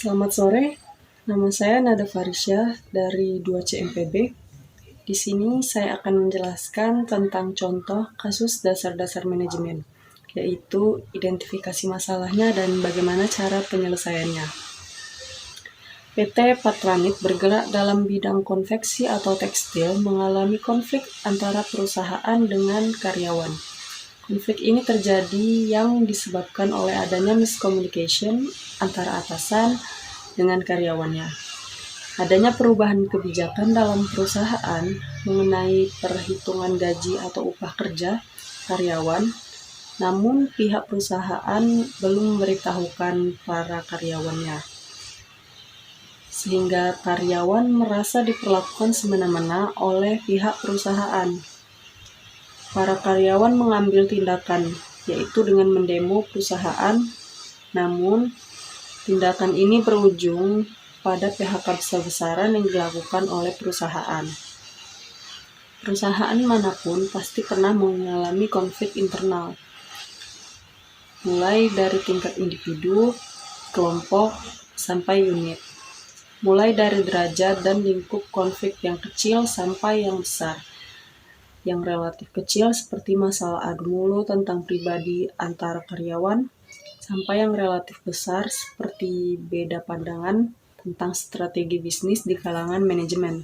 Selamat sore, nama saya Nada Farisya dari 2CMPB. Di sini saya akan menjelaskan tentang contoh kasus dasar-dasar manajemen, yaitu identifikasi masalahnya dan bagaimana cara penyelesaiannya. PT Patramit bergerak dalam bidang konveksi atau tekstil mengalami konflik antara perusahaan dengan karyawan. Konflik ini terjadi yang disebabkan oleh adanya miscommunication antara atasan dengan karyawannya. Adanya perubahan kebijakan dalam perusahaan mengenai perhitungan gaji atau upah kerja karyawan, namun pihak perusahaan belum memberitahukan para karyawannya, sehingga karyawan merasa diperlakukan semena-mena oleh pihak perusahaan. Para karyawan mengambil tindakan, yaitu dengan mendemo perusahaan, namun tindakan ini berujung pada PHK besar-besaran yang dilakukan oleh perusahaan. Perusahaan manapun pasti pernah mengalami konflik internal, mulai dari tingkat individu, kelompok, sampai unit. Mulai dari derajat dan lingkup konflik yang kecil sampai yang besar. Yang relatif kecil seperti masalah adu mulut tentang pribadi antara karyawan, sampai yang relatif besar seperti beda pandangan tentang strategi bisnis di kalangan manajemen.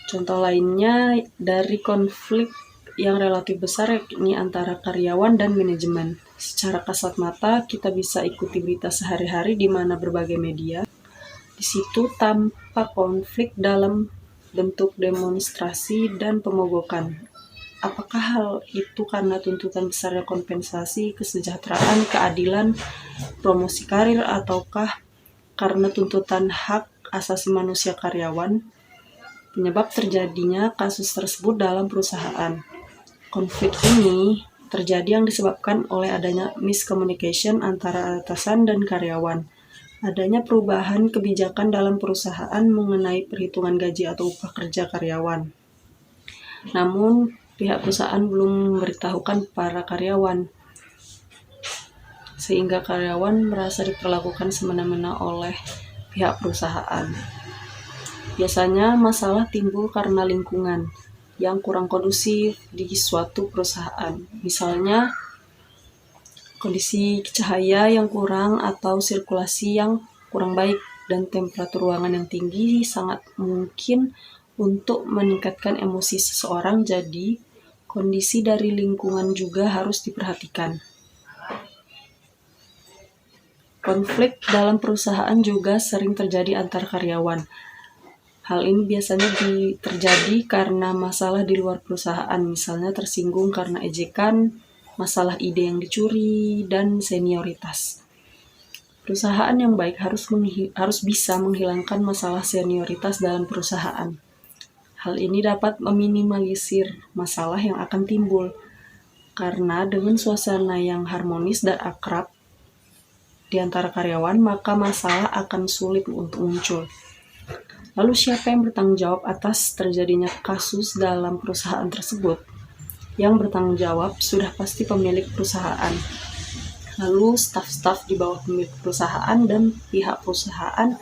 Contoh lainnya dari konflik yang relatif besar yakni antara karyawan dan manajemen. Secara kasat mata kita bisa ikuti berita sehari-hari di mana berbagai media. Di situ tampak konflik dalam bentuk demonstrasi dan pemogokan. Apakah hal itu karena tuntutan besarnya kompensasi, kesejahteraan, keadilan, promosi karir, ataukah karena tuntutan hak asasi manusia karyawan? Penyebab terjadinya kasus tersebut dalam perusahaan. Konflik ini terjadi yang disebabkan oleh adanya miscommunication antara atasan dan karyawan. Adanya perubahan kebijakan dalam perusahaan mengenai perhitungan gaji atau upah kerja karyawan. Namun, pihak perusahaan belum memberitahukan para karyawan, sehingga karyawan merasa diperlakukan semena-mena oleh pihak perusahaan. Biasanya masalah timbul karena lingkungan yang kurang kondusif di suatu perusahaan. Misalnya, kondisi cahaya yang kurang atau sirkulasi yang kurang baik dan temperatur ruangan yang tinggi sangat mungkin untuk meningkatkan emosi seseorang. Jadi, kondisi dari lingkungan juga harus diperhatikan. Konflik dalam perusahaan juga sering terjadi antar karyawan. Hal ini biasanya terjadi karena masalah di luar perusahaan, misalnya tersinggung karena ejekan, masalah ide yang dicuri, dan senioritas. Perusahaan yang baik harus bisa menghilangkan masalah senioritas dalam perusahaan. Hal ini dapat meminimalisir masalah yang akan timbul, karena dengan suasana yang harmonis dan akrab di antara karyawan, maka masalah akan sulit untuk muncul. Lalu siapa yang bertanggung jawab atas terjadinya kasus dalam perusahaan tersebut? Yang bertanggung jawab sudah pasti pemilik perusahaan, lalu staf-staf di bawah pemilik perusahaan dan pihak perusahaan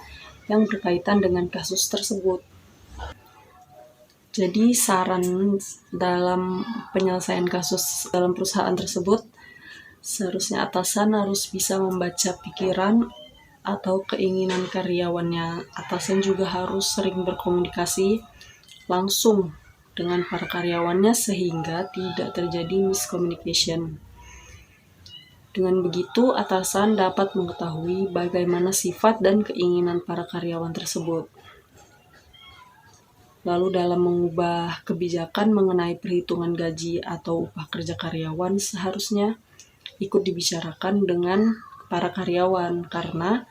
yang berkaitan dengan kasus tersebut. Jadi saran dalam penyelesaian kasus dalam perusahaan tersebut, seharusnya atasan harus bisa membaca pikiran atau keinginan karyawannya. Atasan juga harus sering berkomunikasi langsung dengan para karyawannya sehingga tidak terjadi miscommunication. Dengan begitu, atasan dapat mengetahui bagaimana sifat dan keinginan para karyawan tersebut. Lalu dalam mengubah kebijakan mengenai perhitungan gaji atau upah kerja karyawan seharusnya ikut dibicarakan dengan para karyawan, karena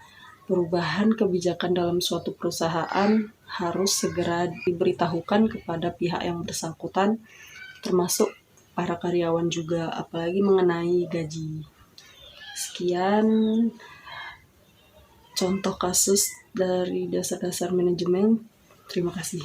perubahan kebijakan dalam suatu perusahaan harus segera diberitahukan kepada pihak yang bersangkutan, termasuk para karyawan juga, apalagi mengenai gaji. Sekian contoh kasus dari dasar-dasar manajemen. Terima kasih.